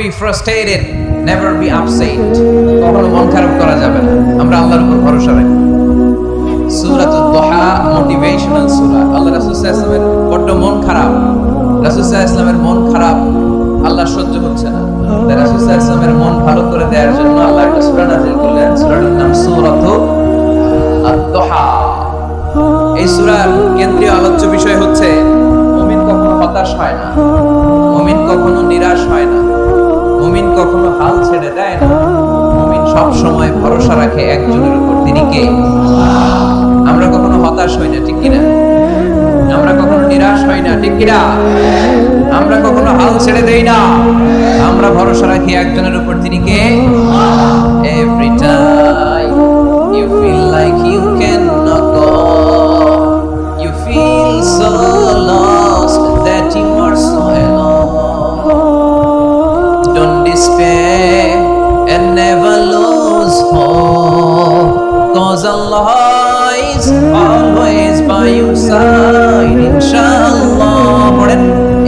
be frustrated, never be upset. কখনো মন খারাপ করা যাবে না। আমরা আল্লাহর উপর ভরসা রাখি। সূরাতুদ দুহা মোটিভেশনাল সূরা। আল্লাহ রাসূল সাল্লাল্লাহু আলাইহি ওয়াসাল্লামের বড্ড মন খারাপ। রাসূল সাল্লাল্লাহু আলাইহি ওয়াসাল্লামের মন খারাপ আল্লাহ সহ্য হচ্ছে না। তাই রাসূল সাল্লাল্লাহু আলাইহি ওয়াসাল্লামের মন ভালো করে দেওয়ার জন্য আল্লাহ একটা সূরা নাযিল করলেন। সূরাটার নাম সূরাতুদ দুহা। এই সূরার কেন্দ্রীয় আলোচ্য বিষয় হচ্ছে মুমিন কখনো হতাশ হয় না, মুমিন কখনো নিরাশ হয় না, মুমিন কখনো হাল ছেড়ে দেয় না। মুমিন সব সময় ভরসা রাখে একজনের উপর, তিনি কে? আমরা কখনো হতাশ হই না, ঠিক কি না? আমরা কখনো নিরাশ হই না, ঠিক কি না? আমরা কখনো হাল ছেড়ে দেই না, আমরা ভরসা রাখি একজনের উপর, তিনি কে? Every time you feel like you cannot go, you feel so lost that you are so alone. Don't despair and never lose hope, 'cause Allah is always by your side. Inshallah,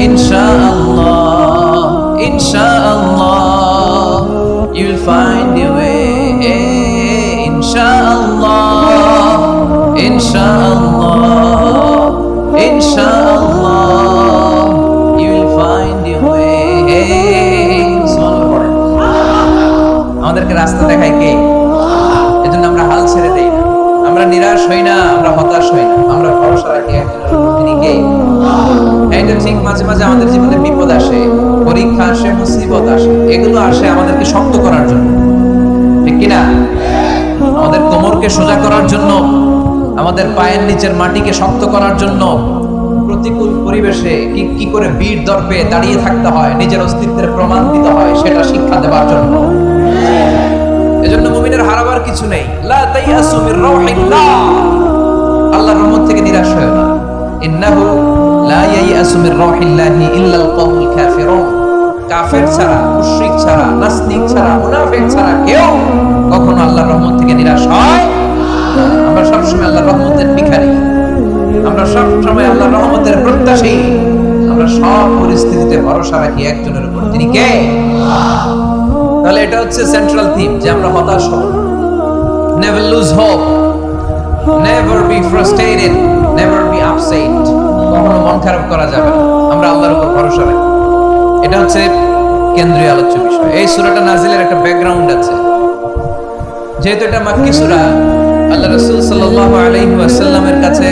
inshallah, inshallah, you'll find your way. Inshallah, inshallah, inshallah, you'll find your way. আমাদেরকে রাস্তা দেখায় কে? এজন্য আমরা হাল ছেড়ে দেই না, আমরা নিরাশ হই না, আমরা হতাশ হই না, আমরা ভরসা রাখি একজনের উপর, তিনি কে? এটা ঠিক মাঝে মাঝে আমাদের জীবনে বিপদ আসে, পরীক্ষা আসে, মুসিবত আসে, এগুলো আসে আমাদেরকে শক্ত করার জন্য, ঠিক কি না? আমাদের কোমরকে সোজা করার জন্য, আমাদের পায়ের নিচের মাটিকে শক্ত করার জন্য, প্রতিকূল পরিবেশে কি করে বীর দর্পে দাঁড়িয়ে থাকতে হয়, নিজের অস্তিত্বের প্রমাণ দিতে হয়, সেটা শিক্ষা দেওয়ার জন্য। এজন্য মুমিনের হারাবার কিছু নেই। লা তাইয়াসু মির রাউহিল্লাহ, আল্লাহর রহমত থেকে নিরাশ হয় না। ইন্নাহু লা ইয়াইয়াসু মির রাউহিল্লাহি ইল্লাল কওমুল কাফিরুন, কাফের ছাড়া, মুশরিক ছাড়া, নাস্তিক ছাড়া, মুনাফিক ছাড়া কেউ কখনো আল্লাহর রহমত থেকে নিরাশ হয় না। আমরা সবসময় আল্লাহর রহমতের ভিখারি, আমরা সবসময় আল্লাহর রহমতের প্রত্যাশী, আমরা সব পরিস্থিতিতে ভরসা রাখি একজনের উপর, তিনি কে? তাহলে এটা হচ্ছে সেন্ট্রাল থিম, যে আমরা হতাশ হব না। Never lose hope, never be frustrated, never be upset. কখনো মন খারাপ করা যাবে না, আমরা আল্লাহর উপর ভরসা রাখি। এটা হচ্ছে কেন্দ্রীয় আলোচ্য বিষয়। এই সূরাটা নাজিলের একটা ব্যাকগ্রাউন্ড আছে। যেহেতু এটা মাক্কি সূরা, আল্লাহ রাসূল সাল্লাল্লাহু আলাইহি ওয়াসাল্লামের কাছে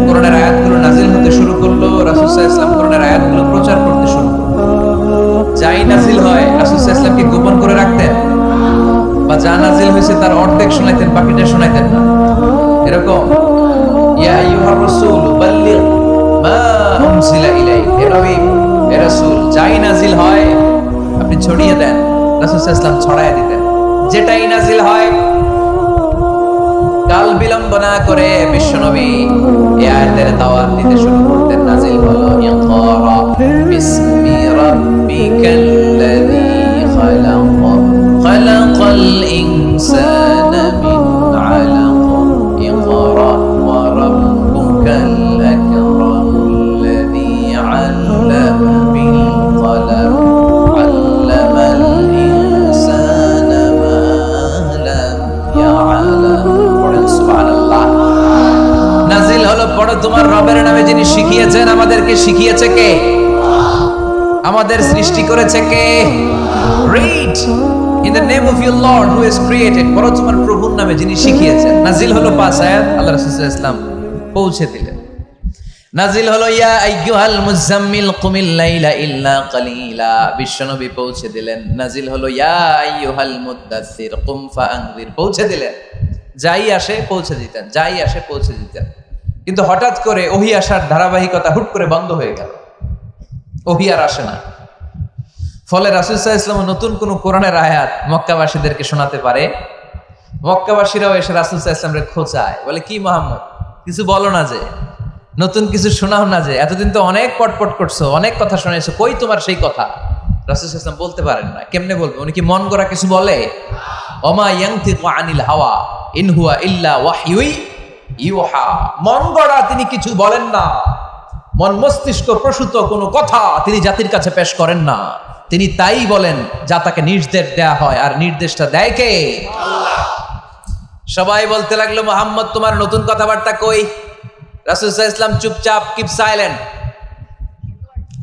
কোরআনের আয়াতগুলো নাজিল হতে শুরু করলো। রাসূল সাল্লাল্লাহু আলাইহি ওয়াসাল্লাম কোরআনের আয়াতগুলো প্রচার করতে শুরু করলো। যাই নাজিল হয় রাসূল সাল্লাল্লাহু আলাইহি ওয়াসাল্লাম কি গোপন করে রাখতেন? বা যা নাজিল হয়েছে তার অর্ধেক শোনাইতেন, বাকিটা শোনাইতেন না? এরকম ইয়া আইয়ুহার রাসূল বাল্লিগ মা উনজিলা ইলাইক, হে নবী, হে রাসূল, যাই নাজিল হয় আপনি ছড়িয়ে দেন। রাসূল সাল্লাল্লাহু আলাইহি ওয়াসাল্লাম ছড়ায় দিতেন। যেটাই নাজিল হয় কাল বিলম্ব না করে বিশ্বনবী এই আয়াতের দাওয়াত দিতে শুরু করতেন। নাজিল হলো ইকরা বিসমি রাব্বিকাল্লাযী খালাক, খালাকাল ইনসানা মিন আলাক, ইকরা ওয়া রাব্বুকাল আকরামুল্লাযী আল্লামা বিল কলম, আল্লামাল ইনসানা মা লাম ইয়ালাম। সুবহানাল্লাহ। নাজিল হলো পড়ো তোমার রবের নামে, যিনি শিখিয়েছেন। আমাদেরকে শিখিয়েছে কে? আমাদের সৃষ্টি করেছে কে? Read in the name of your lord who has created, পড়ো তোমার প্রভুর নামে, যিনি শিখিয়েছেন। নাজিল হলো 5 আয়াত, আল্লাহ রাসূল সাল্লাল্লাহু আলাইহি ওয়াসাল্লাম পৌঁছে দিলেন। নাজিল হলো ইয়া আইয়ুহাল মুযাম্মিল কুমিল লাইলা ইল্লা কালিলা, বিশ্বনবী পৌঁছে দিলেন। নাজিল হলো ইয়া আইয়ুহাল মুদ্দাসসির কুম ফাআনযির, পৌঁছে দিলেন। যাই আসে পৌঁছে দিতেন, যাই আসে পৌঁছে দিতেন। কিন্তু হঠাৎ করে ওহী আসার ধারাবাহিকতা হুট করে বন্ধ হয়ে গেল, ওহী আর আসে না। ফলে রাসূল সাল্লাল্লাহু আলাইহি ওয়াসাল্লাম নতুন কোন কোরআনের আয়াত মক্কাবাসীদেরকে শোনাতে পারে? মক্কাবাসীরাও এসে রাসূল সাল্লাল্লাহু আলাইহি ওয়াসাল্লামকে খোঁচায়, বলে কি মুহাম্মদ, কিছু বলো না যে, নতুন কিছু শোনাও না যে, এতদিন তো অনেক পটপট করছো, অনেক কথা শুনেছো, কই তোমার সেই কথা? রাসূল সাল্লাল্লাহু আলাইহি ওয়াসাল্লাম বলতে পারেন না। কেমনে বলবে? উনি কি মন গড়া কিছু বলে? ওমা ইয়ানতিকু আনিল হাওয়া ইন হুয়া ইল্লা ওয়াহয়ুই ইউহা, মন গড়া তিনি কিছু বলেন না, মন মস্তিষ্ক প্রসূত কোনো কথা তিনি জাতির কাছে পেশ করেন না। তিনি তাই বলেন যা তাকে নির্দেশ দেয়া হয়, আর নির্দেশটা দেয় কে? সবাই বলতে লাগলো, মুহাম্মদ তোমার নতুন কথাবার্তা কই? রাসূল সাল্লাল্লাহু আলাইহি ওয়াসাল্লাম চুপচাপ, কিপ সাইলেন্ট।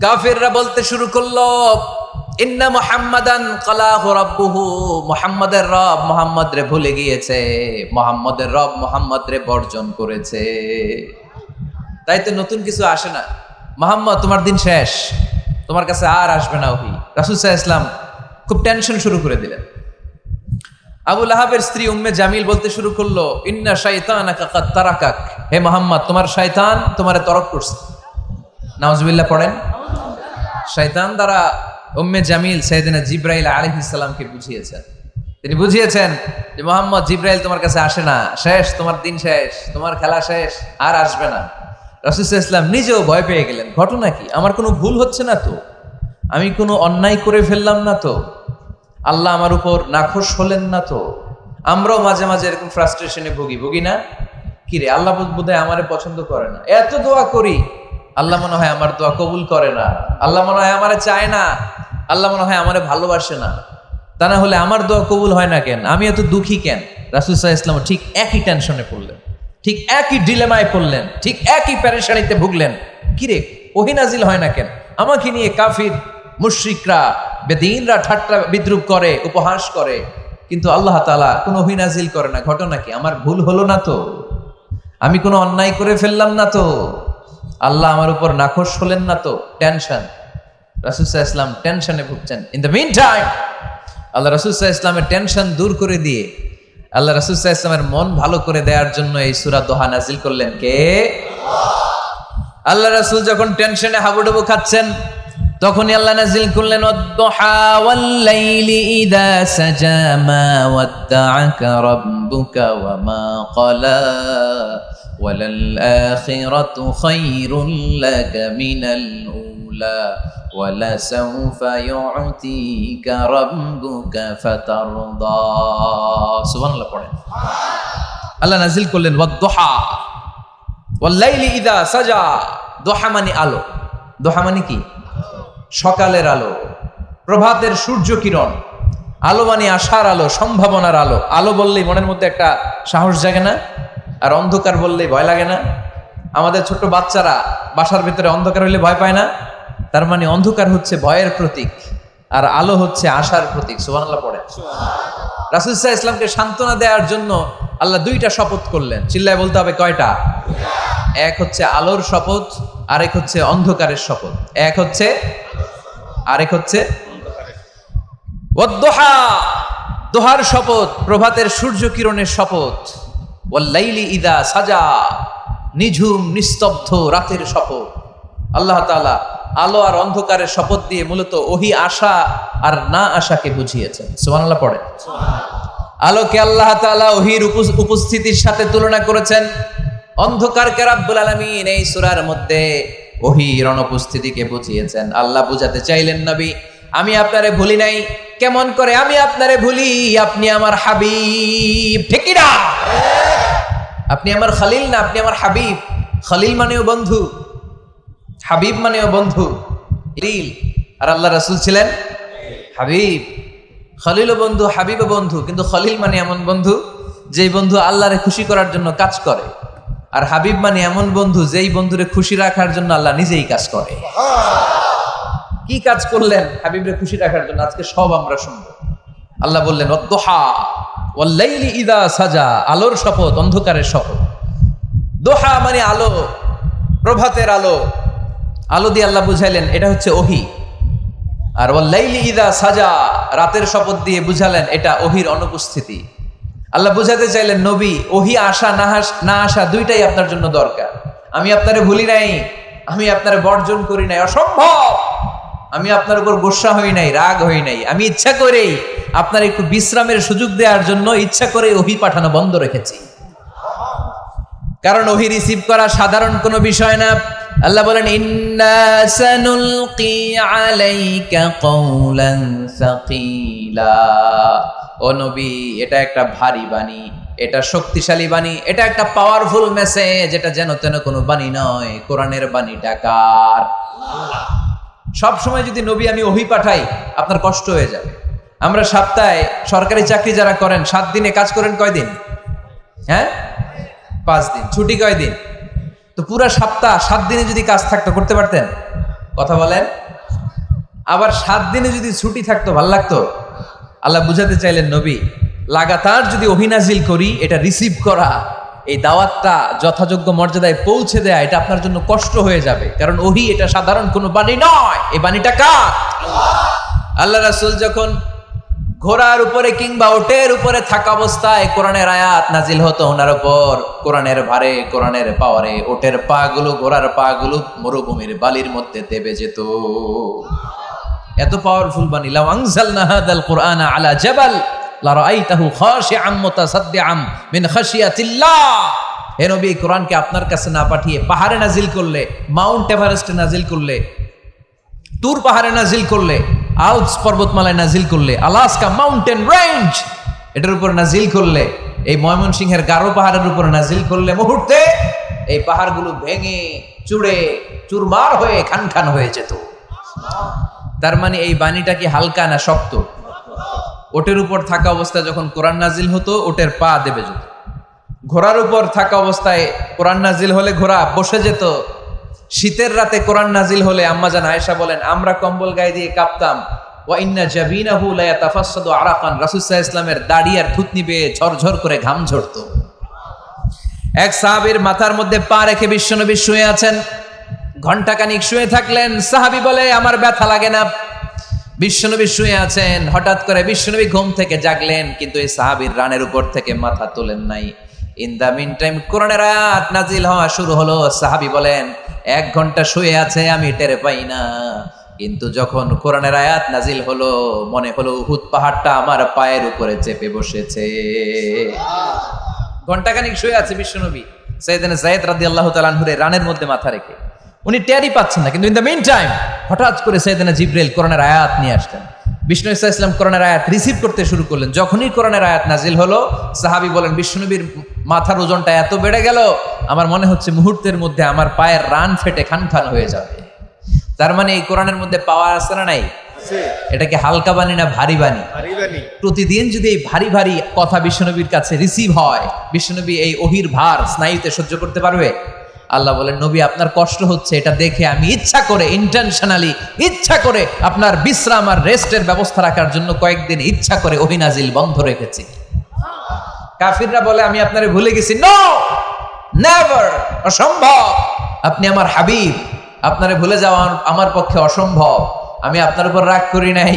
কাফিররা বলতে শুরু করলো, ইন্না মুহাম্মাদান ক্বালাহু রাব্বুহু, মুহাম্মাদের রব মুহাম্মদ রে ভুলে গিয়েছে, মুহাম্মাদের রব মুহাম্মদ রে বর্জন করেছে। তাই তো নতুন কিছু আসে না। মুহাম্মদ তোমার দিন শেষ, তোমার কাছে আর আসবে না ওহী। রাসূল সাল্লাল্লাহু আলাইহি ওয়াসাল্লাম খুব টেনশন শুরু করে দিলেন। আবু লাহাবের স্ত্রী উম্মে জামিল বলতে শুরু করলো, ইন্না শাইতানাকা কাদ তারাকাক, হে মুহাম্মদ তোমার শয়তান তোমারে তরক করছে। নাউজুবিল্লাহ পড়েন। শয়তান দ্বারা উম্মে জামিল সাইয়েদনা জিবরাইল আলাইহিস সালামকে বুঝিয়েছেন। তিনি বুঝিয়েছেন যে মুহাম্মদ, জিবরাইল তোমার কাছে আসে না, শেষ, তোমার দিন শেষ, তোমার খেলা শেষ, আর আসবে না। রাসূল সাল্লাল্লাহু আলাইহি ওয়াসাল্লাম নিজেও ভয় পেয়ে গেলেন। ঘটনা কি? আমার কোনো ভুল হচ্ছে না তো? আমি কোনো অন্যায় করে ফেললাম না তো? আল্লাহ আমার উপর নাখোশ হলেন না তো? আমরাও মাঝে মাঝে এরকম ফ্রাস্ট্রেশনে ভুগি না? কি রে, আল্লাহ বোধহয় আমারে পছন্দ করে না, এত দোয়া করি, আল্লাহ মনে হয় আমার দোয়া কবুল করে না, আল্লাহ মনে হয় আমারে চায় না, আল্লাহ মনে হয় আমারে ভালোবাসে না। তা না হলে আমার দোয়া কবুল হয় না কেন? আমি এত দুঃখী কেন? রাসূল সাল্লাল্লাহু আলাইহি ওয়াসাল্লাম ঠিক একই টেনশনে পড়লেন, ঠিক একই ডিলেমায় পড়লেন, ঠিক একই পেরেশানিতে ভুগলেন। কিরে, ওহী নাজিল হয় না কেন? আমাকে নিয়ে কাফির মুশরিকরা বেদিনরা ঠাট্টা বিদ্রুপ করে, উপহাস করে, কিন্তু আল্লাহ তাআলা কোনো ওহী নাজিল করে না। ঘটনা কি? আমার ভুল হলো না তো? আমি কোনো অন্যায় করে ফেললাম না তো? আল্লাহ আমার উপর নাখোশ হলেন না তো? টেনশন। রাসূল সাল্লাল্লাহু আলাইহি ওয়াসাল্লাম টেনশনে ভুগছেন। ইন দ্য মিন টাইম আল্লাহ রাসূল সাল্লাল্লাহু আলাইহি ওয়াসাল্লামের টেনশন দূর করে দিয়ে, আল্লাহ রাসূল সাল্লাল্লাহু আলাইহি ওয়াসাল্লামের মন ভালো করে দেওয়ার জন্য এই সূরা দোহা নাজিল করলেন কে? আল্লাহ রাসূল যখন টেনশনে হাবুডুবু খাচ্ছেন, তখনই আল্লাহ নাজিল করলেন, ওয়াদ-দুহা ওয়াল-লাইলি ইযা সাজা মা ওয়াদ্দাআকা রাব্বুকা ওয়া মা ক্বালা ওয়ালাল আখিরাতু খায়রুল লাকা মিনাল উলা ওয়ালা সাওফা ইউ'তিকা রাব্বুকা ফাতারদা। সুবহানাল্লাহ পড়েন। আল্লাহ নাজিল করলেন ওয়াদ-দুহা ওয়াল-লাইলি ইযা সাজা। দুহা মানে আলো। দুহা মানে কি? সকালের আলো, প্রভাতের সূর্য কিরণ। আলো মানে আশার আলো, সম্ভাবনার আলো। আলো বললেই মনের মধ্যে একটা সাহস জাগে না? আর অন্ধকার বললেই ভয় লাগে না? আমাদের ছোট বাচ্চারা বাসার ভিতরে অন্ধকার হইলে ভয় পায় না? তার মানে অন্ধকার হচ্ছে ভয়ের প্রতীক, আর আলো হচ্ছে আশার প্রতীক। সুবহানাল্লাহ পড়ে। রাসূল সাল্লাল্লাহু আলাইহি ওয়াসাল্লামকে সান্ত্বনা দেওয়ার জন্য আল্লাহ দুইটা শপথ করলেন। চিল্লায় বলতে হবে কয়টা? এক হচ্ছে আলোর শপথ, আরেক হচ্ছে অন্ধকারের শপথ। এক হচ্ছে, আরেক হচ্ছে ওয়াদ-দুহা, দোহার শপথ, প্রভাতের সূর্য কিরণের শপথ। ওয়াল-লাইলি ইযা সাজা, নিঝুম নিস্তব্ধ রাতের শপথ। আল্লাহ তাআলা আলো আর অন্ধকারের শপথ দিয়ে মূলত ওহী আশা আর না আশাকে বুঝিয়েছেন। সুবহানাল্লাহ পড়ে। আলোকে আল্লাহ তাআলা ওহীর উপস্থিতির সাথে তুলনা করেছেন, অন্ধকারকে রাব্বুল আলামিন এই সূরার মধ্যে ওহীর অনুপস্থিতিকে বুঝিয়েছেন। আল্লাহ বুঝাতে চাইলেন, নবী আমি আপনারে ভুলি নাই। কেমন করে আমি আপনারে ভুলি? আপনি আমার হাবিব, ঠিক কি না? আপনি আমার খলিল না, আপনি আমার হাবিব। খলিল মানেও বন্ধু, হাবিব মানেও বন্ধু। আর আল্লাহ রাসূল ছিলেন হাবিব। খলিলও বন্ধু, হাবিবও বন্ধু, কিন্তু খলিল মানে এমন বন্ধু যেই বন্ধু আল্লাহরে খুশি করার জন্য কাজ করে, আর হাবিব মানে এমন বন্ধু যেই বন্ধুরে খুশি রাখার জন্য আল্লাহ নিজেই কাজ করে। কি কাজ করলেন হাবিবরে খুশি রাখার জন্য? আজকে সব আমরা শুনবো। আল্লাহ বললেন ওয়াদ-দুহা ওয়াল-লাইলি ইযা সাজা, আলোর শপথ, অন্ধকারের শপথ। দোহা মানে আলো, প্রভাতের আলো। আলো দিয়ে আল্লাহ বুঝাইলেন এটা হচ্ছে ওহী। আর ওয়াল-লাইলি ইযা সাজা, রাতের শপথ দিয়ে বুঝালেন এটা ওহীর অনুপস্থিতি। আল্লাহ বুঝাতে চাইলেন, নবী ওহী আসা না আসা দুইটাই আপনার জন্য দরকার। আমি আপনারে ভুলি নাই, আমি আপনারে বর্জন করি নাই, অসম্ভব। আমি আপনার উপর গোসা হই নাই, রাগ হই নাই। আমি ইচ্ছা করেই আপনার একটু বিশ্রামের সুযোগ দেওয়ার জন্য ইচ্ছা করে ওহী পাঠানো বন্ধ রেখেছি, কারণ ওহী রিসিভ করা সাধারণ কোনো বিষয় না। আল্লাহ বলেন, ইন্না সানুলকি আলাইকা কওলান সাকিলা। ও নবী, এটা একটা ভারী বাণী, এটা শক্তিশালী বাণী, এটা একটা পাওয়ারফুল মেসেজ। এটা যেন তেন কোনো বাণী নয়, কোরআনের বাণীটা কার? সব সময় যদি নবী আমি ওহী পাঠাই আপনার কষ্ট হয়ে যাবে। আমরা সপ্তাহে সরকারি চাকরি যারা করেন 7 দিনে কাজ করেন কয়দিন? হ্যাঁ, 5 দিন। ছুটি কয়দিন? তো পুরা সপ্তাহ 7 দিনে যদি কাজ থাকতো করতে পারতেন? কথা বলেন। আবার 7 দিনে যদি ছুটি থাকতো ভাল লাগতো? আল্লাহ বুঝাতে চাইলেন নবী লাগাতার যদি ওহী নাজিল করি, এটা রিসিভ করা, এই দাওয়াতটা যথাযোগ্য মর্যাদায় পৌঁছে দেয়া, এটা আপনার জন্য কষ্ট হয়ে যাবে। কারণ ওহী এটা সাধারণ কোনো বাণী নয়, এই বাণীটা কার? আল্লাহ রাসূল যখন ঘোড়ার উপরে কিংবা ওটের উপরে থাকা অবস্থায় কোরআনের আয়াত নাজিল হতো ওনার উপর, কোরআনের ভারে, কোরআনের পাওয়ারে ওটের পা গুলো, ঘোড়ার পা গুলো মরুভূমির বালির মধ্যে দেবে যেত। এত পাওয়ারফুল বাণী। লাউ আনজালনা হাদাল কুরআনা আলা জাবাল লারাআইতাহু খাশিআম মুতাসাদ্দিআম মিন খাশিয়াতিল্লাহ। হে নবী, কোরআনকে আপনার কাছে না পাঠিয়ে পাহাড়ে নাজিল করলে, মাউন্ট এভারেস্টে নাজিল করলে, তুর পাহাড়ে নাজিল করলে, আল্পস পর্বতমালায় নাজিল করলে, আলাস্কা মাউন্টেন রেঞ্জ এটার উপর নাজিল করলে, এই ময়মনসিংহের গারো পাহাড়ের উপর নাজিল করলে, মুহূর্তে এই পাহাড়গুলো ভেঙে চুড়ে চুরমার হয়ে খান খান হয়ে যেত। তার মানে এই বাণীটা কি হালকা না শক্ত? ওটের উপর থাকা অবস্থায় যখন কোরআন নাজিল হতো ওটের পা দেবে যেত। ঘোড়ার উপর থাকা অবস্থায় কোরআন নাজিল হলে ঘোড়া বসে যেত। শীতের রাতে কোরআন নাজিল হলে আম্মাজান আয়েশা বলেন আমরা কম্বল গায়ে দিয়ে কাঁপতাম। ওয়া ইন্না জাবিনাহু লা ইয়াতাফাসসাদু আরাকান, রাসূল সাল্লাল্লাহু আলাইহি ওয়াসাল্লামের দাড়ি আর থুতনি বেয়ে ঝরঝর করে ঘাম ঝরতো। এক সাহাবীর মাথার মধ্যে পা রেখে বিশ্বনবী শুয়ে আছেন, ঘন্টাখানিক শুয়ে থাকলেন। সাহাবী বলে আমার ব্যথা লাগে না। বিশ্বনবী শুয়ে আছেন, হঠাৎ করে বিশ্বনবী ঘুম থেকে জাগলেন, কিন্তু এই সাহাবীর রানের উপর থেকে মাথা তোলেন নাই। ইন দা মিন টাইম কোরআনের আয়াত নাজিল হওয়া শুরু হলো। সাহাবী বলেন 1 ঘন্টা শুয়ে আছে আমি টের পাই না, কিন্তু যখন কোরআনের আয়াত নাজিল হলো মনে হলো উহুদ পাহাড়টা আমার পায়ের উপরে চেপে বসেছে। ঘন্টাখানিক শুয়ে আছে বিশ্বনবী সাইয়েদনা যায়েদ রাদিয়াল্লাহু তাআলা আনহুর রানের মধ্যে মাথা রেখে, উনি টেরই পাচ্ছেন না। কিন্তু ইন দ্য মিন টাইম হঠাৎ করে সাইয়েদনা জিবরাইল কোরআনের আয়াত নিয়ে আসলেন। বিষ্ণু ইসা ইসলাম কোরআনের আয়াত রিসিভ করতে শুরু করলেন। যখনই কোরআনের আয়াত নাজিল হলো সাহাবী বলেন বিশ্বনবীর মাথার ওজনটা এত বেড়ে গেল আমার মনে হচ্ছে মুহূর্তের মধ্যে আমার পায়ের রান ফেটে খান খান হয়ে যাবে। তার মানে এই কোরআনের মধ্যে পাওয়ার আছে না নাই? এটাকে হালকা বাণী না ভারী বাণী? প্রতিদিন যদি এই ভারী ভারী কথা বিশ্বনবীর কাছে রিসিভ হয়, বিশ্বনবী এই ওহির ভার স্নায়ুতে সহ্য করতে পারবে? আল্লাহ বলেন নবী আপনার কষ্ট হচ্ছে, এটা দেখে আমি ইচ্ছা করে ইন্টেনশনালি ইচ্ছা করে আপনার বিশ্রাম আর রেস্টের ব্যবস্থা রাখার জন্য কয়েকদিন ইচ্ছা করে ওহী নাজিল বন্ধ রেখেছি। কাফিররা বলে আমি আপনারে ভুলে গেছি। নো, নেভার, অসম্ভব। আপনি আমার হাবিব, আপনারে ভুলে যাওয়া আমার পক্ষে অসম্ভব। আমি আপনার উপর রাগ করি নাই,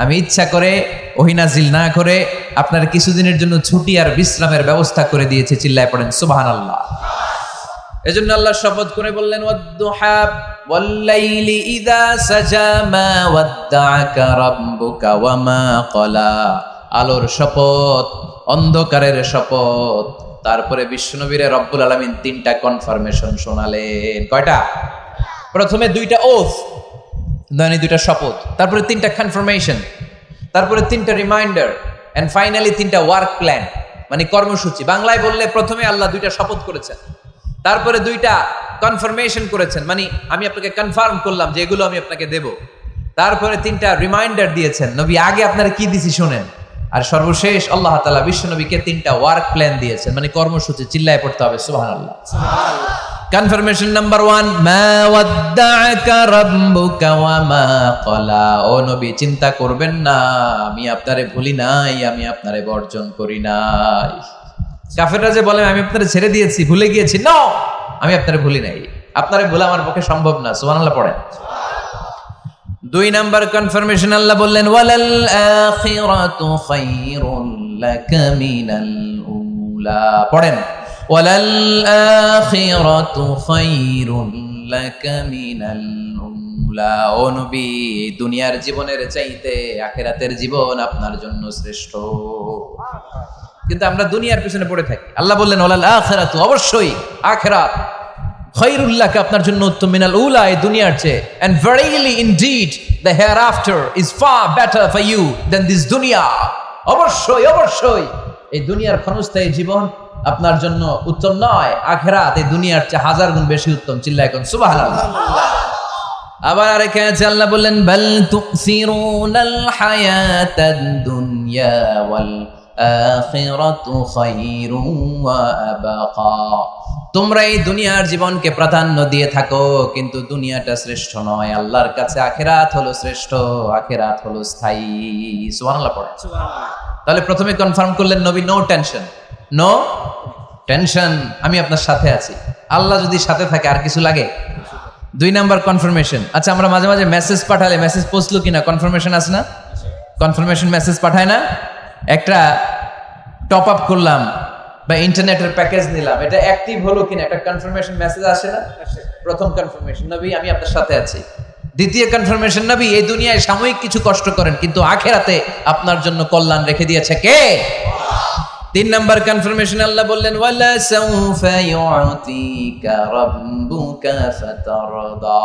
আমি ইচ্ছা করে ওহী নাজিল না করে আপনার কিছুদিনের জন্য ছুটি আর বিশ্রামের ব্যবস্থা করে দিয়েছি। চিল্লায় পড়েন সুবহানাল্লাহ। এজন্য আল্লাহ শপথ করে বললেন ওয়াদ-দুহা ওয়াল-লাইলি ইযা সাজা মা ওয়াদ্দাআকা রাব্বুকা ওয়া মা ক্বালা। আলোর শপথ, অন্ধকারের শপথ। তারপরে বিশ্বনবীরে রব্বুল আলামিন 3টা কনফার্মেশন শোনালেন। কয়টা? প্রথমে 2টা ওথ, মানে 2টা শপথ, তারপরে 3টা কনফার্মেশন, তারপরে 3টা রিমাইন্ডার, এন্ড ফাইনালি 3টা ওয়ার্ক প্ল্যান, মানে কর্মসূচি। বাংলায় বললে প্রথমে আল্লাহ 2টা শপথ করেছেন, তারপরে 2টা কনফার্মেশন করেছেন, মানে আমি আপনাকে কনফার্ম করলাম যে এগুলো আমি আপনাকে দেব। তারপরে 3টা রিমাইন্ডার দিয়েছেন, নবী আগে আপনারা কি দিছি শুনেন। আর সর্বশেষ আল্লাহ তাআলা বিশ্বনবীকে 3টা ওয়ার্ক প্ল্যান দিয়েছেন, মানে কর্মসূচি। চিল্লায় পড়তে হবে সুবহানাল্লাহ। কনফার্মেশন নাম্বার 1, মা ওয়াদ্দাআকা রাব্বুকা ওয়া মা ক্বালা। ও নবী চিন্তা করবেন না, আমি আপনারে ভুলি নাই, আমি আপনারে বর্জন করি নাই। কাফেররা যে বলে আমি আপনারে ছেড়ে দিয়েছি, ভুলে গিয়েছি, নো, আমি আপনারে ভুলি নাই, আপনারে ভোলা আমার পক্ষে সম্ভব না। সুবহানাল্লাহ পড়েন। 2 নাম্বার কনফার্মেশন আল্লাহ বললেন ওয়ালাল আখিরাতু খায়রুল লাকা মিনাল উলা। পড়েন ওয়ালাল আখিরাতু খায়রুল লাকা মিনাল উলা। ও নবী দুনিয়ার জীবনের চাইতে আখিরাতের জীবন আপনার জন্য শ্রেষ্ঠ। কিন্তু আমরা দুনিয়ার পিছনে পড়ে থাকি। আল্লাহ বললেন ওয়ালাল আখিরাতু, অবশ্যই আখিরাত, খায়রুল লাকা আপনার জন্য উত্তম, মিনাল উলা, এই দুনিয়ার চেয়ে, and verily indeed the hereafter is far better for you than this dunya। অবশ্যই অবশ্যই এই দুনিয়ার ক্ষণস্থায়ী জীবন আপনার জন্য উত্তম নয়, আখিরাত এই দুনিয়ার চেয়ে 1000 গুণ বেশি উত্তম। চিল্লায় কোন সুবহানাল্লাহ। আবার আরেক আয়াতে আল্লাহ বললেন বাল তুসিরুনাল হায়াতাদ দুনিয়া ওয়াল আখিরাতু খায়রুন ওয়া আবাকা। তোমরা এই দুনিয়ার জীবনকে প্রাধান্য দিয়ে থাকো, কিন্তু দুনিয়াটা শ্রেষ্ঠ নয়, আল্লাহর কাছে আখিরাত হলো শ্রেষ্ঠ, আখিরাত হলো স্থায়ী। সুবহানাল্লাহ পড়েন। তাহলে প্রথমে কনফার্ম করলেন নবী নো টেনশন, নো টেনশন, আমি আপনার সাথে আছি। আল্লাহ যদি সাথে থাকে আর কিছু লাগে? 2 নাম্বার কনফার্মেশন। আচ্ছা, আমরা মাঝে মাঝে মেসেজ পাঠালে মেসেজ পৌঁছলো কিনা কনফার্মেশন আছে না? কনফার্মেশন মেসেজ পাঠায় না? একটা টপ আপ করলাম বা ইন্টারনেটের প্যাকেজ নিলাম, এটা অ্যাক্টিভ হলো কিনা একটা কনফার্মেশন মেসেজ আসে না? প্রথম কনফার্মেশন, নবী আমি আপনার সাথে আছি। দ্বিতীয় কনফার্মেশন, নবী এই দুনিয়ায় সাময়িক কিছু কষ্ট করেন, কিন্তু আখিরাতে আপনার জন্য কল্যাণ রেখে দিয়েছে কে? 3 নাম্বার কনফার্মেশন, আল্লাহ বললেন ওয়ালা সাউফা ইউতিকা রাব্বুকা ফাতারদা।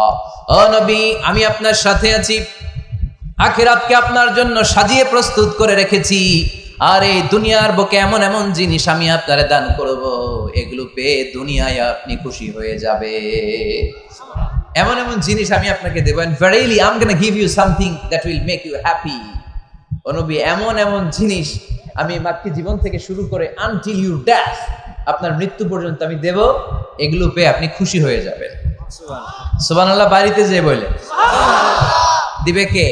ও নবী আমি আপনার সাথে আছি, আখিরাতকে আপনার জন্য সাজিয়ে প্রস্তুত করে রেখেছি, আর এই দুনিয়ার বুকে এমন এমন জিনিস আমি আপনারে দান করব, এগুলো পেয়ে দুনিয়ায় আপনি খুশি হয়ে যাবে। এমন এমন জিনিস আমি আপনাকে দেব, and verily I'm going to give you something that will make you happy। ও নবী এমন এমন জিনিস আমি মাক্কি জীবন থেকে শুরু করে until your death, আপনার মৃত্যু পর্যন্ত আমি দেব, এগুলো পেয়ে আপনি খুশি হয়ে যাবেন। সুবহানাল্লাহ। বাড়িতে যে বলে দিবে কে?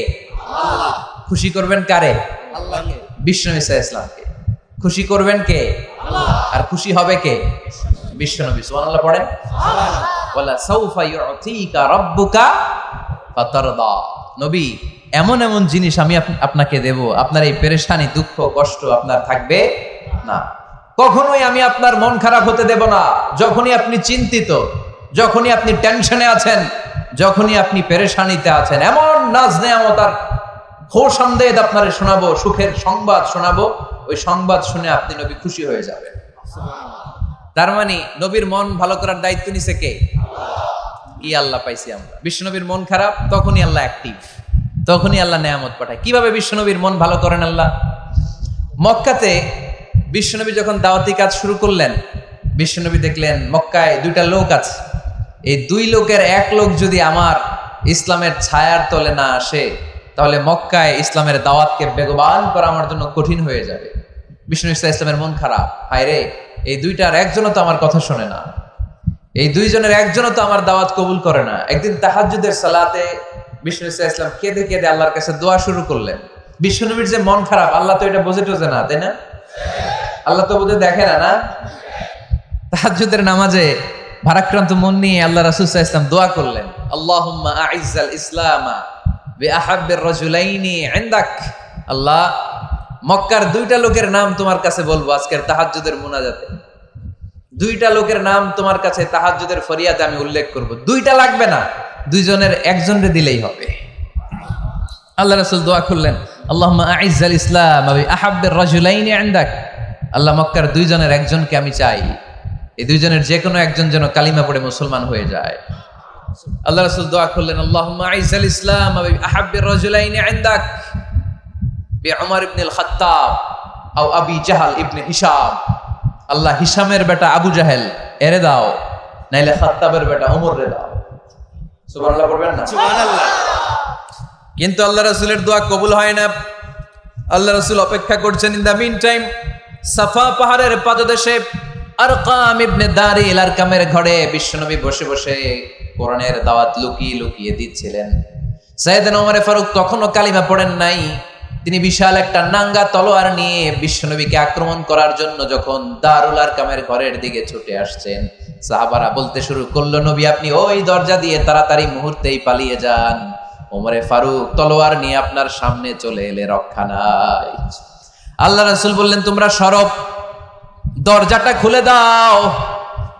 খুশি করবেন কারে? আল্লাহকে, বিশ্বনবী সাল্লাল্লাহু আলাইহি ওয়াসাল্লামকে। খুশি করবেন কে? আল্লাহ। আর খুশি হবে কে? বিশ্বনবী। সুবহানাল্লাহ পড়েন। ওয়ালা সাউফা ইউতিকা রাব্বুকা ফাতারদা। নবী এমন এমন জিনিস আমি আপনাকে দেব, আপনার এই পেরেশানি, দুঃখ, কষ্ট আপনার থাকবে না। কখনোই আমি আপনার মন খারাপ হতে দেব না। যখনই আপনি চিন্তিত, যখনই আপনি টেনশনে আছেন, যখনই আপনি পেরেশানিতে আছেন, এমন নাজ নেয়ামত আর খোশামদেদ আপনারে শোনাবো, সুখের সংবাদ শোনাবো, ওই সংবাদ শুনে আপনি নবী খুশি হয়ে যাবেন। তার মানে নবীর মন ভালো করার দায়িত্ব নিছে কে? ই আল্লাহ পাইছি আমরা। বিশ্বনবীর মন খারাপ, তখনই আল্লাহ অ্যাক্টিভ, তখনই আল্লাহ নেয়ামত পাঠায়। কিভাবে বিশ্বনবীর মন ভালো করেন আল্লাহ? মক্কাতে বিশ্বনবী যখন দাওয়াতি কাজ শুরু করলেন, বিশ্বনবী দেখলেন মক্কায় 2টা লোক আছে, এই 2 লোকের এক লোক যদি আমার ইসলামের ছায়ার তলে না আসে, তাহলে মক্কায় ইসলামের দাওয়াতকে বেগবান করা আমার জন্য কঠিন হয়ে যাবে। বিশ্বনবী ইসলামের মন খারাপ, হায় রে, এই 2টার একজনও তো আমার কথা শোনে না, এই 2 জনের একজনও তো আমার দাওয়াত কবুল করে না। একদিন তাহাজ্জুদের সালাতে বিষ্ণু ইসলাম কেঁদে কেঁদে আল্লাহর কাছে দোয়া শুরু করলেন। বিশ্বনবীর যে মন খারাপ, আল্লাহ তো এটা বোঝে টোঝে না, তাই না? আল্লাহ তো বোঝে দেখে না, না? তাহাজ্জুদের নামাজে ভারাক্রান্ত মন নিয়ে আল্লাহ রাসূল সাল্লাল্লাহু আলাইহি ওয়াসাল্লাম দোয়া করলেন, আল্লাহুম্মা আইজ্জাল ইসলামা বিআহাব্বির রাজুলাইনি ইনদাক। আল্লাহ, মক্কার 2টা লোকের নাম তোমার কাছে বলবো আজকের তাহাজ্জুদের মুনাজাতে। 2টা লোকের নাম তোমার কাছে তাহাজ্জুদের ফরিয়াদে আমি উল্লেখ করব। 2টা লাগবে না, 2 জনের একজনরে দিলেই হবে। আল্লাহ রাসূল দোয়া করলেন, আল্লাহুম্মা আইজ্জাল ইসলাম বিআহাব্বির রাজুলাইনি ইনদাক। আল্লাহ, মক্কার 2 জনের একজনকে আমি চাই, এই 2 জনের যে কোনো একজন যেন কালিমা পড়ে মুসলমান হয়ে যায়। আল্লাহ রাসূল দোয়া করলেন, আল্লাহুম্মা আইজ্জাল ইসলাম বিআহাব্বির রাজুলাইনি ইনদাক বিউমর ইবনে আল-খাত্তাব আও আবি জাহল ইবনে হিশাম। আল্লাহ, হিশামের বেটা আবু জাহেল এরে দাও, নাইলে খাত্তাবের বেটা ওমর রে দাও। সুবহানাল্লাহ পড়বেন না? সুবহানাল্লাহ। কিন্তু আল্লাহ রাসূলের দোয়া কবুল হয় না। আল্লাহ রাসূল অপেক্ষা করছেন। ইন দা মিন টাইম সাফা পাহাড়ের পাদদেশে আরকাম ইবনে দারিল আরকামের ঘরে বিশ্বনবী বসে বসে কোরআনের দাওয়াত লুকিয়ে লুকিয়ে দিচ্ছিলেন। সাইয়েদনা ওমর ফারুক তখনও কালিমা পড়েন নাই। তিনি বিশাল একটা নাঙ্গা তলোয়ার নিয়ে বিশ্বনবীকে আক্রমণ করার জন্য যখন দারুল আরকামের ঘরের দিকে ছুটে আসছেন, সাহাবারা বলতে শুরু করলো, নবী আপনি ওই দরজা দিয়ে তাড়াতাড়ি মুহূর্তেই পালিয়ে যান, ওমরে ফারুক তলোয়ার নিয়ে আপনার সামনে চলে এলে রক্ষা নাই। আল্লাহ রাসূল বললেন, তোমরা সরব, দরজাটা খুলে দাও,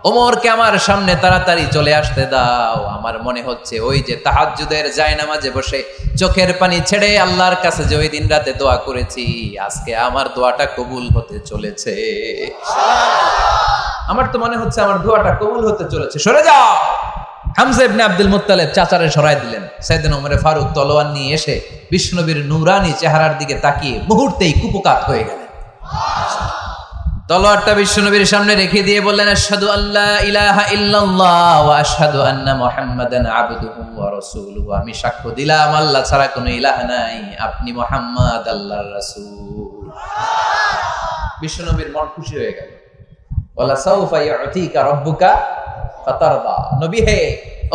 ওমরকে আমার সামনে তাড়াতাড়ি চলে আসতে দাও। আমার মনে হচ্ছে ওই যে তাহাজ্জুদের জায়নামাজে বসে চোখের পানি ছেড়ে আল্লাহর কাছে যে ওই দিন রাতে দোয়া করেছি, আজকে আমার দোয়াটা কবুল হতে চলেছে। আমার তো মনে হচ্ছে আমার দোয়াটা কবুল হতে চলেছে, সরে যাও। হামজা ইবনে আব্দুল মুত্তালিব চাচারে সরাই দিলেন। সাইয়েদনা ওমর ফারুক তলোয়ার নিয়ে এসে বিশ্বনবীর নূরানি চেহারার দিকে তাকিয়ে মুহূর্তেই কুপকাত হয়ে গেলেন। তলোয়ারটা বিশ্বনবীর সামনে রেখে দিয়ে বললেন, আশহাদু আল্লা ইলাহা ইল্লাল্লাহ ওয়া আশহাদু আন্না মুহাম্মাদান আবদুহু ওয়া রাসূলুহু। আমি সাক্ষ্য দিলাম আল্লাহ ছাড়া কোনো ইলাহ নাই, আপনি মুহাম্মদ আল্লাহর রাসূল। বিশ্বনবীর মন খুশি হয়ে গেল। ওয়ালা সাউফা ইউতিকা রাব্বুকা ফাতারদা। নবী হে,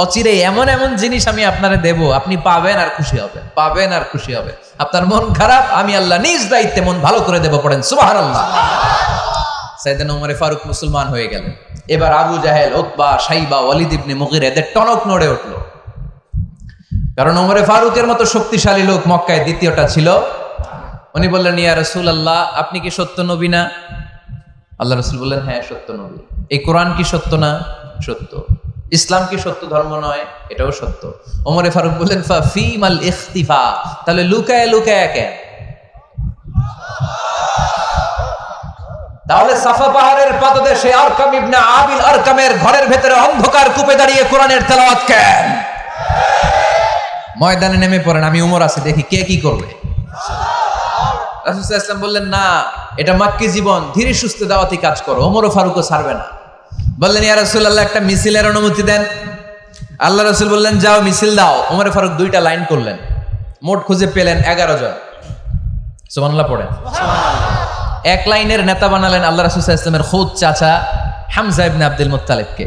অচিরে এমন এমন জিনিস আমি আপনারে দেব, আপনি পাবেন আর খুশি হবেন, পাবেন আর খুশি হবেন। আপনার মন খারাপ, আমি আল্লাহ নিজ দায়িত্বে মন ভালো করে দেব। পড়েন সুবহানাল্লাহ। সাইয়েদনা ওমর ফারুক মুসলমান হয়ে গেলেন। এবার আবু জাহেল, উতবা, শাইবা, ওয়ালিদ ইবনে মুগীরা এদের টনক নড়ে উঠল। কারণ ওমর ফারুকের মতো শক্তিশালী লোক মক্কায় দ্বিতীয়টা ছিল। উনি বললেন, ইয়া রাসূলুল্লাহ, আপনি কি সত্য নবী না? আল্লাহ রাসূল বললেন, হ্যাঁ সত্য নবী। এই কোরআন কি সত্য না? সত্য। ইসলাম কি সত্য ধর্ম নয়? এটাও সত্য। ওমর ফারুক বললেন, ফা ফীমাল ইখতিফা, তাহলে লুকায় লুকায় কেন? তাহলে সাফা পাহাড়ের পাদদেশে আরকাম ইবনে আবিল আরকামের ঘরের ভেতরে অন্ধকার কূপে দাঁড়িয়ে কোরআনের তেলাওয়াত কেন? ময়দানে নেমে পড়েন, আমি উমর আছি, দেখি কে কি করবে। রাসূল সাল্লাল্লাহু আলাইহি ওয়াসাল্লাম বললেন, না, এটা মাক্কি জীবন, ধীরে সুস্থে দাওয়াতি কাজ করো। ওমর ফারুকও ছাড়বে না। বললেন, ইয়া রাসূলুল্লাহ, একটা মিছিলের অনুমতি দেন। আল্লাহ রাসূল বললেন, যাও মিছিল দাও। ওমর ফারুক দুইটা লাইন করলেন, মোট খুঁজে পেলেন 11 জন। সুবহানাল্লাহ পড়েন। এক লাইনের নেতা বানালেন আল্লাহ রাসূল সাল্লাল্লাহু আলাইহি ওয়াসাল্লামের খুদ চাচা হামজা ইবনে আব্দুল মুত্তালিবকে।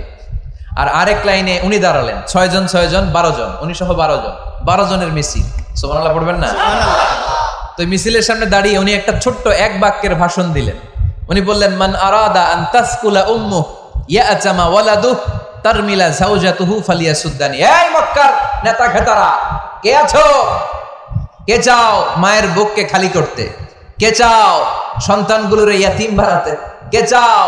আর আরেক লাইনে উনি দাঁড়ালেন 6 জন 6 জন 12 জন, উনি সহ 12 জন, 12 জনের মিছিল। সুবহানাল্লাহ পড়বেন না? তো মিছিলের সামনে দাঁড়িয়ে উনি একটা ছোট্ট এক বাক্যের ভাষণ দিলেন। উনি বললেন, মান আরাদা আন তাসকুলা উম্মুহু ইয়াতামা ওয়ালাদুহু তারমিলা যাওজাতুহু ফালিয়াসুদ্দানি। এই মক্কার নেতা খেতারা, কে আছো? কে চাও মায়ের বুককে খালি করতে? কে চাও সন্তানগুলোর ইয়াতিম বানাতে? কে চাও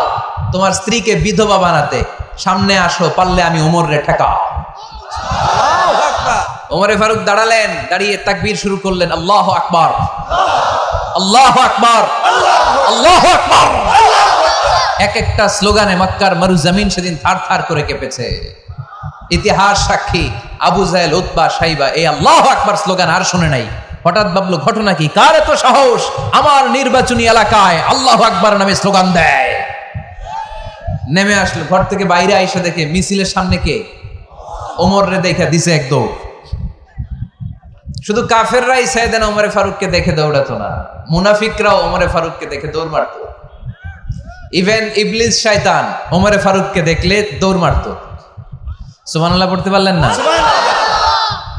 তোমার স্ত্রীকে বিধবা বানাতে? সামনে আসো, পারলে আমি ওমরে ঠেকাও। ওমরে ফারুক দাঁড়ালেন, দাঁড়িয়ে তাকবীর শুরু করলেন, আল্লাহু আকবার, আল্লাহু আকবার, আল্লাহু আকবার। এক একটা স্লোগানে মক্কার মরুজমিন সেদিন থার থার করে কেঁপেছে। ইতিহাস সাক্ষী, আবু জাহেল, উতবা, শাইবা এই আল্লাহু আকবার স্লোগান আর শুনে নাই। হঠাৎ ভাবলো, ঘটনা কি? কার এত সাহস আমার নির্বাচনী এলাকায় আল্লাহু আকবার নামে স্লোগান দেয়? নেমে আসলো, ঘর থেকে বাইরে আইসা দেখে মিছিলের সামনে কে? ওমর রে দেখা দিছে এক দৌড়। শুধু কাফেররাই সাইয়েদনা ওমর ফারুককে দেখে দৌড়াতো না, মুনাফিকরাও ওমর ফারুককে দেখে দৌড় মারতো। ইভেন ইবলিস শয়তান ওমর ফারুককে দেখলে দৌড় মারতো। সুবহানাল্লাহ পড়তে পারলেন না?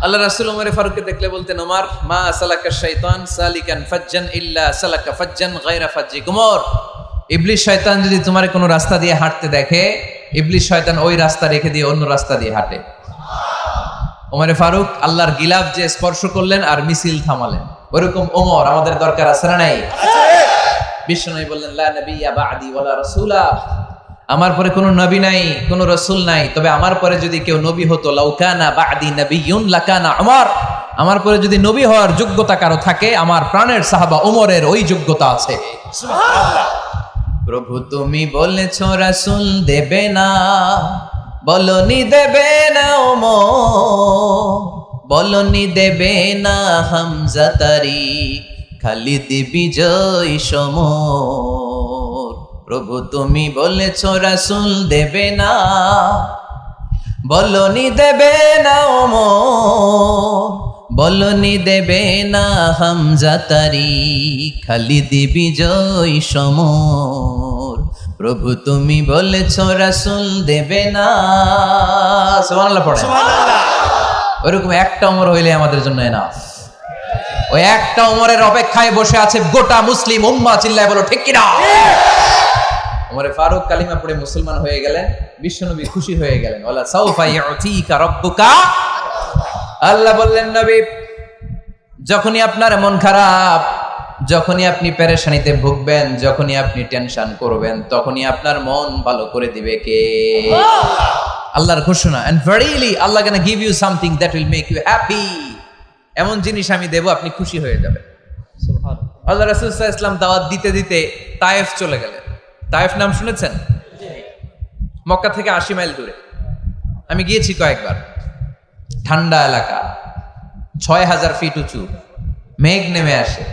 আল্লাহ রাসূল ওমর ফারুককে দেখলে বলতেন, ওমর মা সালাকা শাইতান সালিকান ফাজ্জান ইল্লা সালাকা ফাজ্জান গায়রা ফাজ্জিক। ওমর, ইবলিস শয়তান যদি তোমার কোনো রাস্তা দিয়ে হাঁটতে দেখে, ইবলিস শয়তান ওই রাস্তা রেখে দিয়ে অন্য রাস্তা দিয়ে হাঁটে। ওমর ফারুক আল্লাহর গিলাফ যে স্পর্শ করলেন আর মিছিল থামালেন, ওরকম ওমর আমাদের দরকার আছে না নাই? বিশ্বনবী বললেন, লা নাবিয়্যা বা'দি ওয়ালা রাসূলা, আমার পরে কোনো নবী নাই, কোনো রাসূল নাই, তবে আমার পরে যদি কেউ নবী হতো, লাউ কানা বা'দি নাবিয়্যুন লাকানা উমর, আমার পরে যদি নবী হওয়ার যোগ্যতা কারো থাকে, আমার প্রাণের সাহাবা ওমরের ওই যোগ্যতা আছে। সুবহানাল্লাহ। প্রভু তুমি বলেছ রাসূল দেবে না, বলনি দেবে না ওমর, বলনি দেবে না হামজা তারিক, খালিদ বিজয় সমর। প্রভু তুমি বলেছ রাসূল দেবে না, বলনি দেবে না ওমর, বলনি দেবে না হামজা তারিক, খালিদ বিজয় সমর। প্রভু তুমি বলেছ রাসূল দেবে না। সুবহানাল্লাহ পড়ে। সুবহানাল্লাহ। ওরকম একটা ওমর হইলে আমাদের জন্য এনাফ। ওই একটা ওমরের অপেক্ষায় বসে আছে গোটা মুসলিম উম্মাহ। চিল্লায় বলো ঠিক কিনা? ওমর ফারুক কালিমা পড়ে মুসলমান হয়ে গেলেন। বিশ্বনবী খুশি হয়ে গেলেন। ওয়ালা সাউফা ইউতিকা রাব্বুকা। আল্লাহ বললেন, নবী যখনই আপনার মন খারাপ, যখনই আপনি পেরেশানিতে ভুগবেন, যখনই আপনি টেনশন করবেন, তখনই আপনার মন ভালো করে দিবে কে? আল্লাহর ঘোষণা, and verily Allah gonna give you something that will make you happy। এমন জিনিস আমি দেব, আপনি খুশি হয়ে যাবেন। সুবহানাল্লাহ। আল্লাহ রাসূল সাল্লাল্লাহু আলাইহি ওয়াসাল্লাম দাওয়াত দিতে দিতে তায়েফ চলে গেলেন। তায়েফ নাম শুনেছেন? মক্কা থেকে 80 মাইল দূরে। আমি গিয়েছি কয়েকবার। ঠান্ডা এলাকা, 6000 ফিট উঁচু, মেঘ নেমে আসে।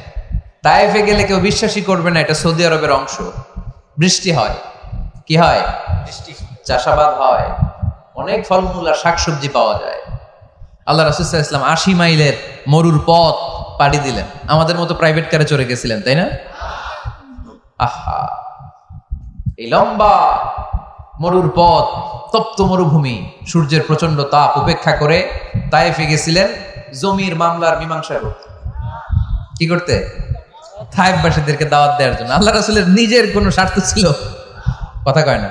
তায়েফে গেলে কেউ বিশ্বাসই করবে না এটা সৌদি আরবের অংশ। বৃষ্টি হয়, কি হয়? চাষাবাদ হয়, অনেক ফলমূল আর শাকসবজি পাওয়া যায়। আল্লাহ রাসূল সাল্লাল্লাহু আলাইহি ওয়াসাল্লাম 80 মাইলের মরুর পথ পাড়ি দিলেন। আমাদের মতো প্রাইভেট কারে চড়ে গেছিলেন, তাই না? আহা, এই লম্বা মরুর পথ, তপ্ত মরুভূমি, সূর্যের প্রচন্ড তাপ উপেক্ষা করে তায়েফে গেছিলেন জমির মামলার মীমাংসা করতে। কি করতে? তায়েফবাসীদেরকে দাওয়াত দেওয়ার জন্য। আল্লাহ রাসূলের নিজের কোনো স্বার্থ ছিল? কথা কয় না।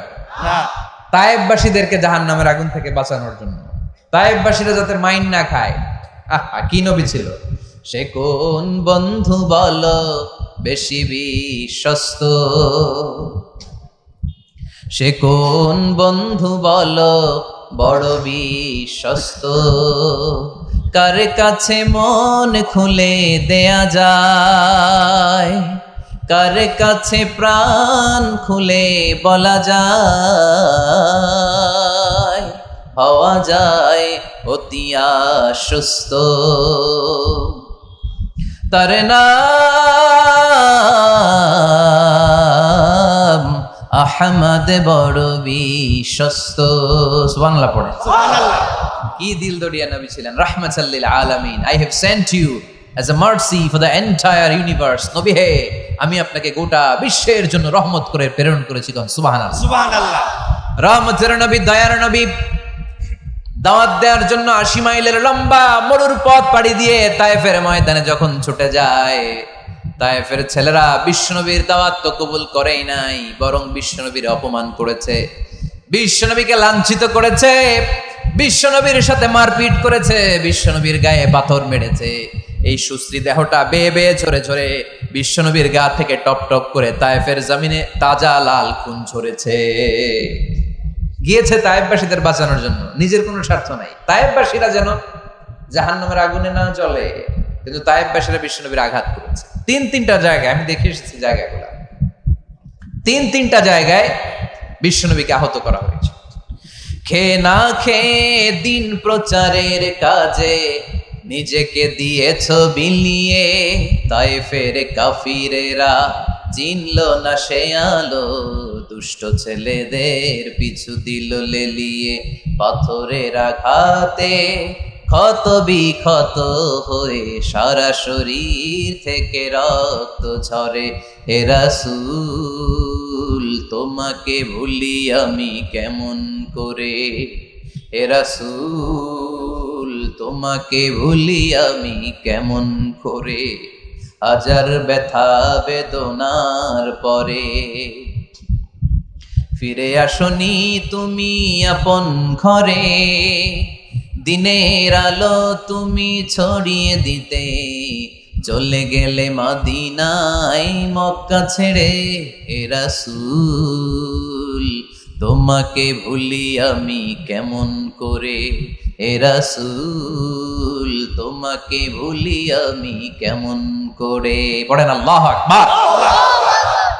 তায়েফবাসীদেরকে জাহান্নামের আগুন থেকে বাঁচানোর জন্য, তায়েফবাসীরা যাতে মাইন না খায়। আহা, কি নবী ছিল! সে কোন বন্ধু বলো বেশি বিশ্বস্ত, সে কোন বন্ধু বলো বড় বিশ্বস্ত, কার কাছে মন খুলে দেয়া যায়, কার কাছে প্রাণ খুলে বলা যায়, হওয়া যায় অতি আশ্বস্ত। তার নাম আহমদ বড় বিশ্বস্ত। সুবহানাল্লাহ পড়ে। সুবহানাল্লাহ। কি দিল দরিয়া নবী ছিলেন, রাহমাতাল লিল আলামিন। I have sent you as a mercy for the entire universe. নবী হে, আমি আপনাকে গোটা বিশ্বের জন্য রহমত করে প্রেরণ করেছি। সুবহানাল্লাহ, সুবহানাল্লাহ। রহমতের নবী, দয়ার নবী, দাওয়াত দেওয়ার জন্য 80 মাইলের লম্বা মরুর পথ পাড়ি দিয়ে তায়েফের ময়দানে যখন ছুটে যায়, তায়েফের ছেলেরা বিশ্বনবীর দাওয়াত তো কবুল করেই নাই, বরং বিশ্বনবীর অপমান করেছে, বিশ্বনবীকে লাঞ্ছিত করেছে, বিশ্বনবীর সাথে মারপিট করেছে, বিশ্বনবীর গায়ে পাথর মেরেছে। এই সুশ্রী দেহটা বেয়ে বেয়ে ঝরে ঝরে বিশ্বনবীর গা থেকে টপ টপ করে তায়েফের জমিনে তাজা লাল খুন ঝরেছে। গিয়েছে তায়েফবাসীদের বাঁচানোর জন্য, নিজের কোনো স্বার্থ নাই। তায়েফবাসীরা যেন জাহান্নামের আগুনে না জ্বলে, কিন্তু তায়েফবাসীরা বিশ্বনবীর আঘাত করেছে। তিনটা জায়গায় আমি দেখে এসেছি, জায়গাগুলো তিনটা জায়গায় বিশ্বনবীকে আহত করা হয়েছে। খেয়ে না খেয়ে দিন প্রচারের কাজে নিজেকে দিয়েছ বিলিয়ে, তায়েফের কাফিরেরা চিনল না সে আলো, দুষ্ট ছেলেদের পিছু দিল লেলিয়ে, পাথরের আঘাতে ক্ষত বিক্ষত হয়ে সারা শরীর থেকে রক্ত ঝরে। হে রাসূল, তোমাকে ভুলি আমি কেমন করে, হে রাসূল, তোমাকে ভুলি আমি কেমন করে, হাজার ব্যথা বেদনার পরে ফিরে আসনি তুমি আপন ঘরে, দিনের আলো তুমি ছড়িয়ে দিতে, চলে গেলে মদিনায় মক্কা ছেড়ে। হে রাসূল, তোমাকে ভুলি আমি কেমন করে, হে রাসূল, তোমাকে ভুলি আমি কেমন করে। পড়েন আল্লাহু আকবার।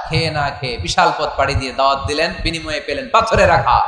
খেয়ে না খেয়ে বিশাল পথ পাড়ি দিয়ে দাওয়াত দিলেন, বিনিময়ে পেলেন পাথরে রাখা।